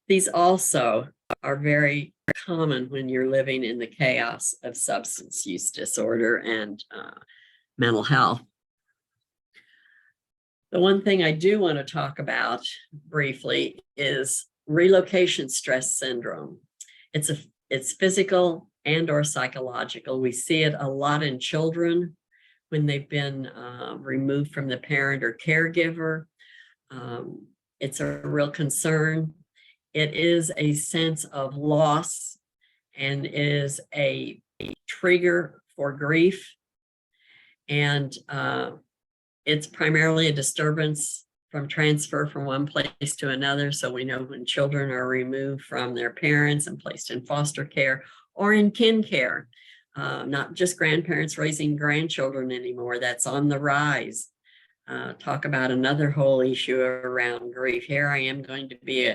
These also are very common when you're living in the chaos of substance use disorder and mental health. The one thing I do want to talk about briefly is relocation stress syndrome. It's physical and or psychological. We see it a lot in children when they've been removed from the parent or caregiver. It's a real concern. It is a sense of loss and is a trigger for grief. And it's primarily a disturbance from transfer from one place to another. So we know when children are removed from their parents and placed in foster care or in kin care, not just grandparents raising grandchildren anymore. That's on the rise. Talk about another whole issue around grief. Here I am going to be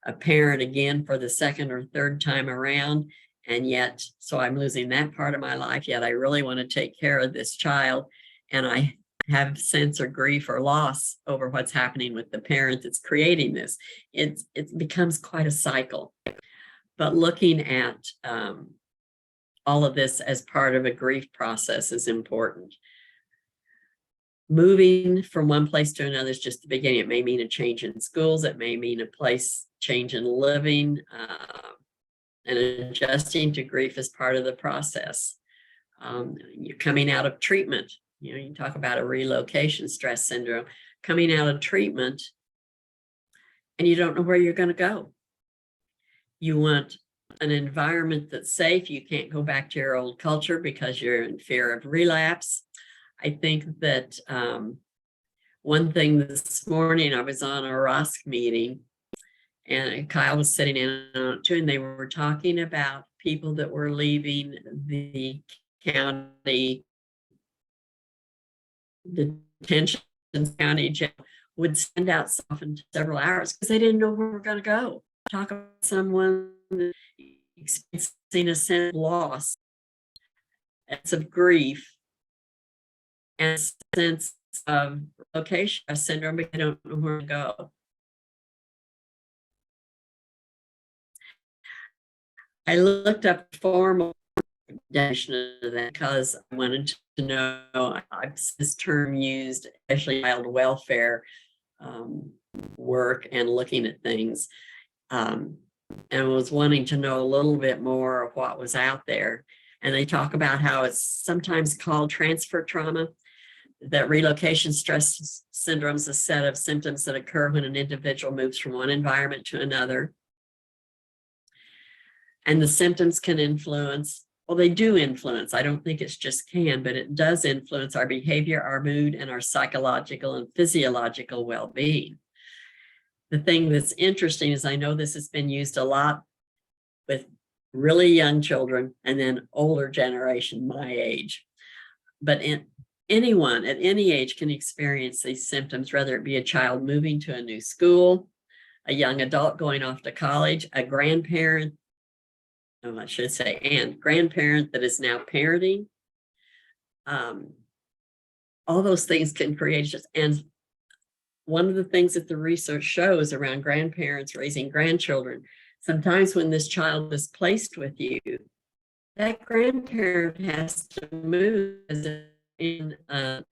a parent again for the second or third time around. And yet, so I'm losing that part of my life, yet I really want to take care of this child. And I have sense of grief or loss over what's happening with the parent that's creating this. It becomes quite a cycle. But looking at all of this as part of a grief process is important. Moving from one place to another is just the beginning. It may mean a change in schools. It may mean a place change in living, and adjusting to grief is part of the process. You're coming out of treatment. You know, you talk about a relocation stress syndrome, coming out of treatment, and you don't know where you're going to go. You want an environment that's safe. You can't go back to your old culture because you're in fear of relapse. I think that one thing this morning, I was on a ROSC meeting and Kyle was sitting in on it too, and they were talking about people that were leaving the county detention county jail would send out often several hours because they didn't know where we're going to go. Talk about someone experiencing a sense of loss, a sense of grief, and a sense of relocation syndrome because they don't know where to go. I looked up formal definition of that because I wanted to know. I've seen this term used, especially child welfare work and looking at things, and was wanting to know a little bit more of what was out there. And they talk about how it's sometimes called transfer trauma, that relocation stress syndrome is a set of symptoms that occur when an individual moves from one environment to another. And the symptoms can influence, well, they do influence. I don't think it's just can, but it does influence our behavior, our mood, and our psychological and physiological well-being. The thing that's interesting is I know this has been used a lot with really young children and then older generation, my age. But anyone at any age can experience these symptoms, whether it be a child moving to a new school, a young adult going off to college, a grandparent, I should say, and grandparent that is now parenting. All those things can create just, and one of the things that the research shows around grandparents raising grandchildren, sometimes when this child is placed with you, that grandparent has to move in a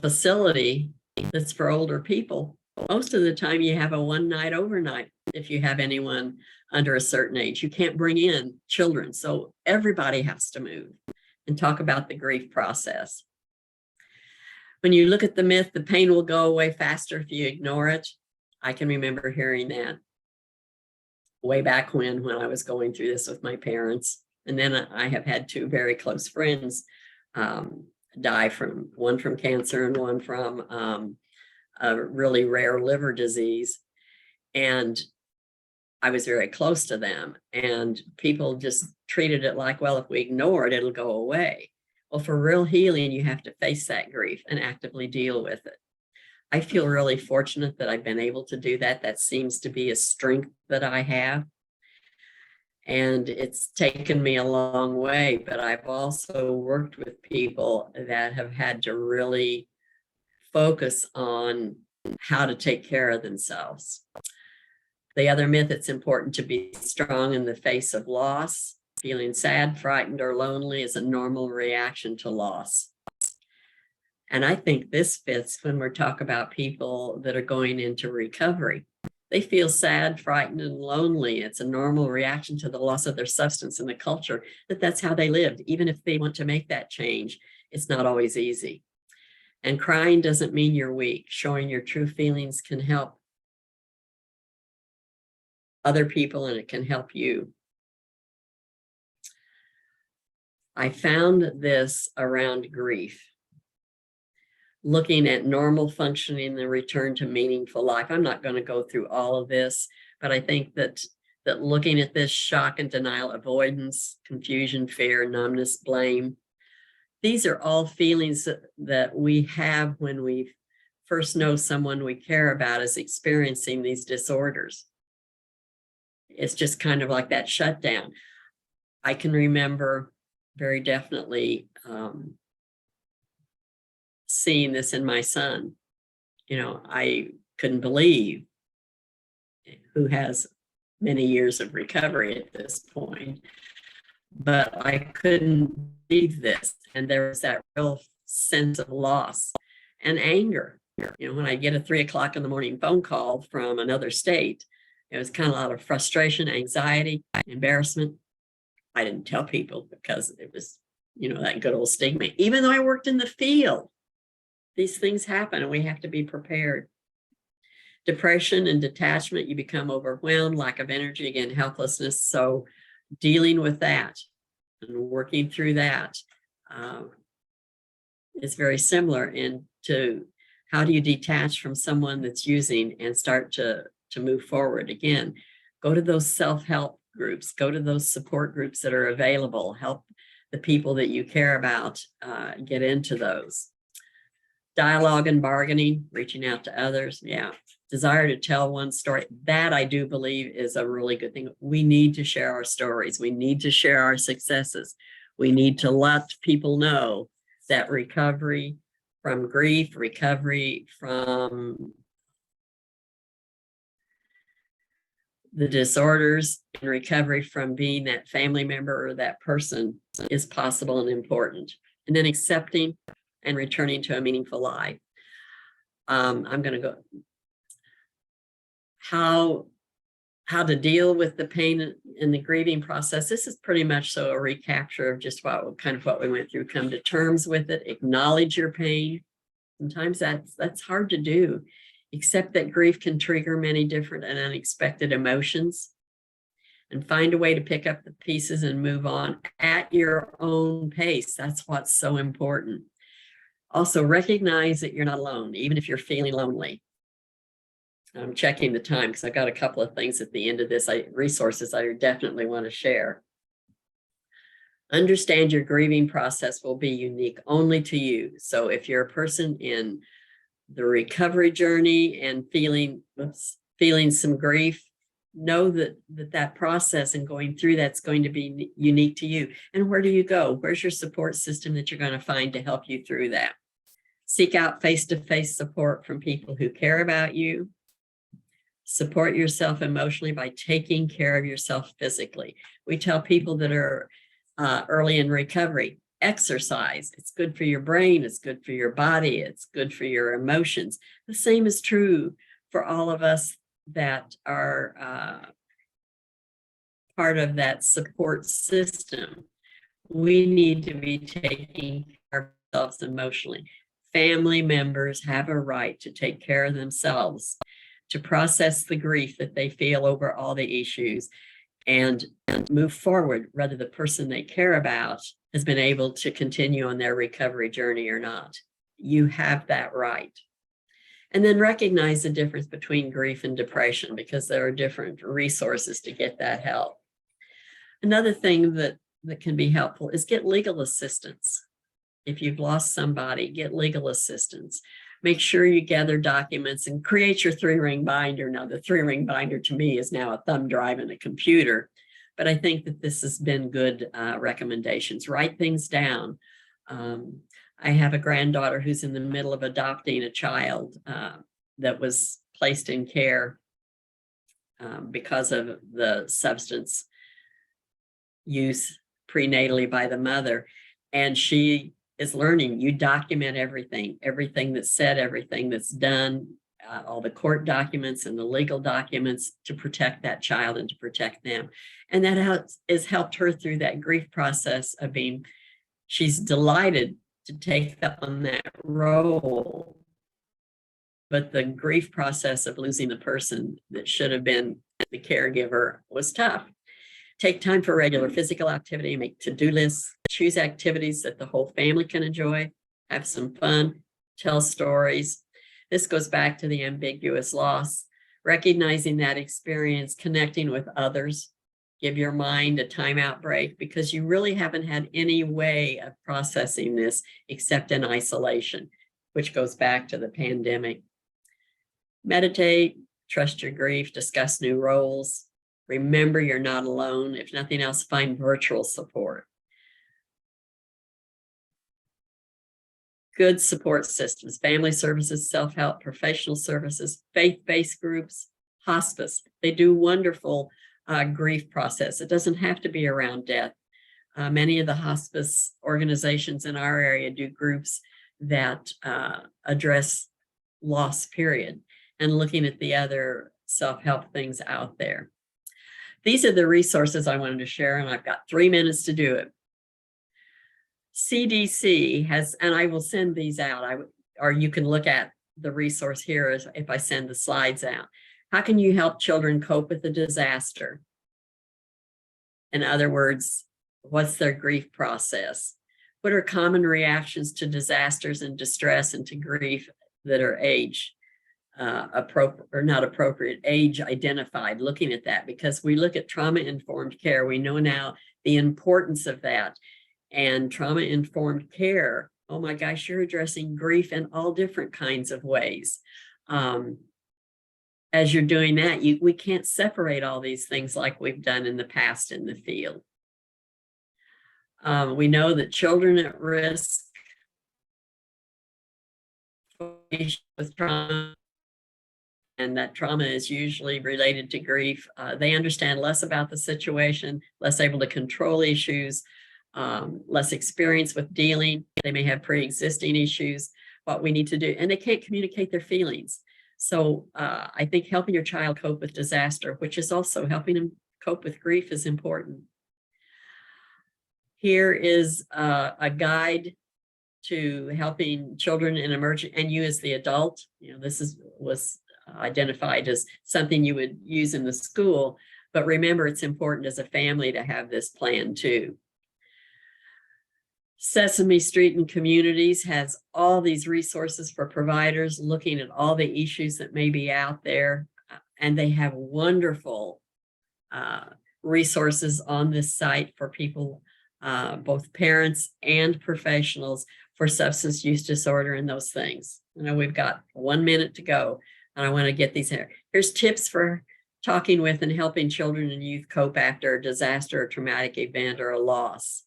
facility that's for older people. Most of the time you have a one night overnight if you have anyone under a certain age. You can't bring in children, so everybody has to move. And talk about the grief process. When you look at the myth, the pain will go away faster if you ignore it. I can remember hearing that way back when I was going through this with my parents. And then I have had two very close friends die from, one from cancer and one from a really rare liver disease. And I was very close to them, and people just treated it like, well, if we ignore it, it'll go away. Well, for real healing, you have to face that grief and actively deal with it. I feel really fortunate that I've been able to do that. That seems to be a strength that I have. And it's taken me a long way, but I've also worked with people that have had to really focus on how to take care of themselves. The other myth, it's important to be strong in the face of loss. Feeling sad, frightened, or lonely is a normal reaction to loss. And I think this fits when we're talking about people that are going into recovery. They feel sad, frightened, and lonely. It's a normal reaction to the loss of their substance in the culture, that's how they lived. Even if they want to make that change, it's not always easy. And crying doesn't mean you're weak. Showing your true feelings can help other people, and it can help you. I found this around grief. Looking at normal functioning and the return to meaningful life. I'm not going to go through all of this, but I think that looking at this, shock and denial, avoidance, confusion, fear, numbness, blame, these are all feelings that we have when we first know someone we care about is experiencing these disorders. It's just kind of like that shutdown. I can remember very definitely seeing this in my son. I couldn't believe, who has many years of recovery at this point, but I couldn't believe this. And there was that real sense of loss and anger. When I get a 3:00 in the morning phone call from another state, it was kind of a lot of frustration, anxiety, embarrassment. I didn't tell people because it was, that good old stigma. Even though I worked in the field, these things happen and we have to be prepared. Depression and detachment, you become overwhelmed, lack of energy, again, helplessness. So dealing with that and working through that is very similar. And to how do you detach from someone that's using and start to move forward? Again, go to those self-help groups, go to those support groups that are available, help the people that you care about get into those. Dialogue and bargaining, reaching out to others. Yeah. Desire to tell one story. That I do believe is a really good thing. We need to share our stories. We need to share our successes. We need to let people know that recovery from grief, recovery from the disorders, and recovery from being that family member or that person is possible and important. And then accepting and returning to a meaningful life. I'm going to go how to deal with the pain in the grieving process. This is pretty much so a recapture of just what we went through. Come to terms with it, acknowledge your pain. Sometimes that's hard to do. Accept that grief can trigger many different and unexpected emotions, and find a way to pick up the pieces and move on at your own pace. That's what's so important. Also, recognize that you're not alone, even if you're feeling lonely. I'm checking the time because I've got a couple of things at the end of this, resources I definitely want to share. Understand your grieving process will be unique only to you. So if you're a person in the recovery journey and feeling some grief, know that process and going through that's going to be unique to you. And where do you go? Where's your support system that you're going to find to help you through that? Seek out face-to-face support from people who care about you. Support yourself emotionally by taking care of yourself physically. We tell people that are early in recovery, exercise. It's good for your brain. It's good for your body. It's good for your emotions. The same is true for all of us that are part of that support system. We need to be taking care of ourselves emotionally. Family members have a right to take care of themselves, to process the grief that they feel over all the issues and move forward, whether the person they care about has been able to continue on their recovery journey or not. You have that right. And then recognize the difference between grief and depression, because there are different resources to get that help. Another thing that can be helpful is get legal assistance. If you've lost somebody, get legal assistance. Make sure you gather documents and create your 3-ring binder. Now, the 3-ring binder to me is now a thumb drive and a computer, but I think that this has been good recommendations. Write things down. I have a granddaughter who's in the middle of adopting a child that was placed in care because of the substance use prenatally by the mother. And she is learning. You document everything that's said, everything that's done, all the court documents and the legal documents to protect that child and to protect them. And that has helped her through that grief process of being, she's delighted to take on that role. But the grief process of losing the person that should have been the caregiver was tough. Take time for regular physical activity, make to-do lists, choose activities that the whole family can enjoy, have some fun, tell stories. This goes back to the ambiguous loss, recognizing that experience, connecting with others. Give your mind a timeout break, because you really haven't had any way of processing this except in isolation, which goes back to the pandemic. Meditate, trust your grief, discuss new roles. Remember, you're not alone. If nothing else, find virtual support. Good support systems, family services, self-help, professional services, faith-based groups, hospice. They do wonderful grief process. It doesn't have to be around death. Many of the hospice organizations in our area do groups that address loss, period, and looking at the other self-help things out there. These are the resources I wanted to share, and I've got 3 minutes to do it. CDC has, and I will send these out, or you can look at the resource here if I send the slides out. How can you help children cope with a disaster? In other words, what's their grief process? What are common reactions to disasters and distress and to grief that are age appropriate or not appropriate, age identified, looking at that, because we look at trauma-informed care. We know now the importance of that. And trauma-informed care, oh my gosh, you're addressing grief in all different kinds of ways. As you're doing that, we can't separate all these things like we've done in the past in the field. We know that children at risk with trauma, and that trauma is usually related to grief. They understand less about the situation, less able to control issues, less experience with dealing. They may have pre-existing issues, what we need to do, and they can't communicate their feelings. So I think helping your child cope with disaster, which is also helping them cope with grief, is important. Here is a guide to helping children in emergent, and you as the adult. You know, this was identified as something you would use in the school, but remember, it's important as a family to have this plan too. Sesame Street and Communities has all these resources for providers looking at all the issues that may be out there, and they have wonderful resources on this site for people, both parents and professionals, for substance use disorder and those things. I know we've got 1 minute to go, and I want to get these here. Here's tips for talking with and helping children and youth cope after a disaster, a traumatic event, or a loss.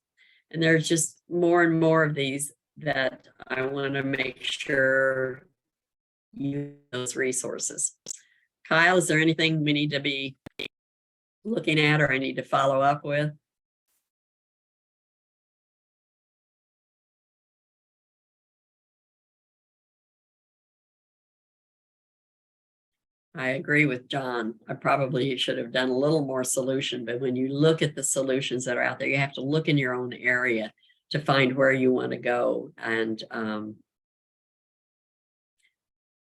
And there's just more and more of these that I want to make sure you use those resources. Kyle, is there anything we need to be looking at or I need to follow up with? I agree with John. I probably should have done a little more solution, but when you look at the solutions that are out there, you have to look in your own area to find where you want to go. And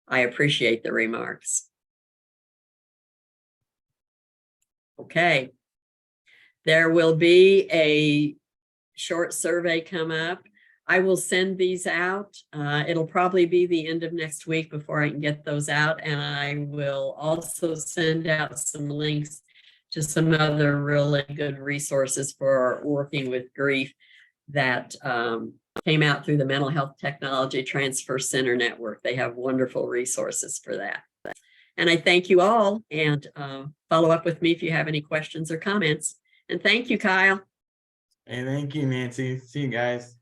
I appreciate the remarks. Okay. There will be a short survey come up. I will send these out. It'll probably be the end of next week before I can get those out. And I will also send out some links to some other really good resources for working with grief that came out through the Mental Health Technology Transfer Center Network. They have wonderful resources for that. And I thank you all, and follow up with me if you have any questions or comments. And thank you, Kyle. Hey, thank you, Nancy. See you guys.